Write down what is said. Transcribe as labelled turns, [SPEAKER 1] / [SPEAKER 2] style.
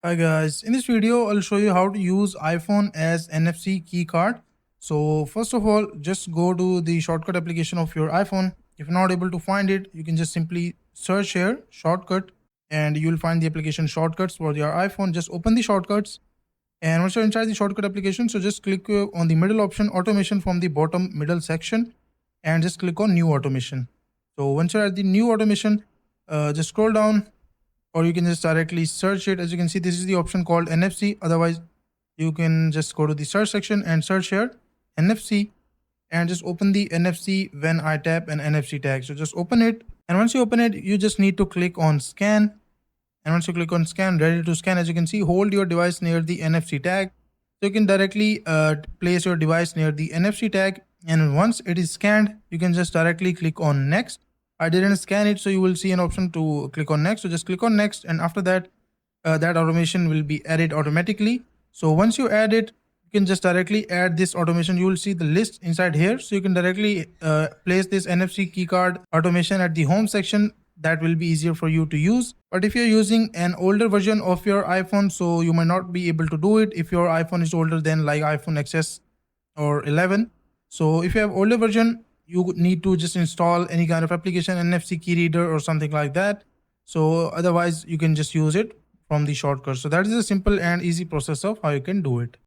[SPEAKER 1] Hi guys, in this video I'll show you how to use iPhone as NFC key card. So first of all, just go to the shortcut application of your iPhone. If you're not able to find it, you can just simply search here shortcut and you'll find the application shortcuts for your iPhone. Just open the shortcuts, and once you're inside the shortcut application, so just click on the middle option automation from the bottom middle section and just click on new automation. So once you're at the new automation, just scroll down, or you can just directly search it. As you can see, this is the option called NFC. Otherwise, you can just go to the search section and search here NFC and just open the NFC when I tap an NFC tag. So just open it, and once you open it, you just need to click on scan. And once you click on scan, ready to scan, as you can see, hold your device near the NFC tag. So you can directly place your device near the NFC tag, and once it is scanned, you can just directly click on next. I didn't scan it, so you will see an option to click on next. So just click on next, and after that, that automation will be added automatically. So once you add it, you can just directly add this automation. You will see the list inside here, so you can directly place this NFC keycard automation at the home section. That will be easier for you to use. But if you're using an older version of your iPhone, so you might not be able to do it if your iPhone is older than like iPhone XS or 11. So if you have older version, you need to just install any kind of application, NFC key reader or something like that. So otherwise you can just use it from the shortcut. So that is a simple and easy process of how you can do it.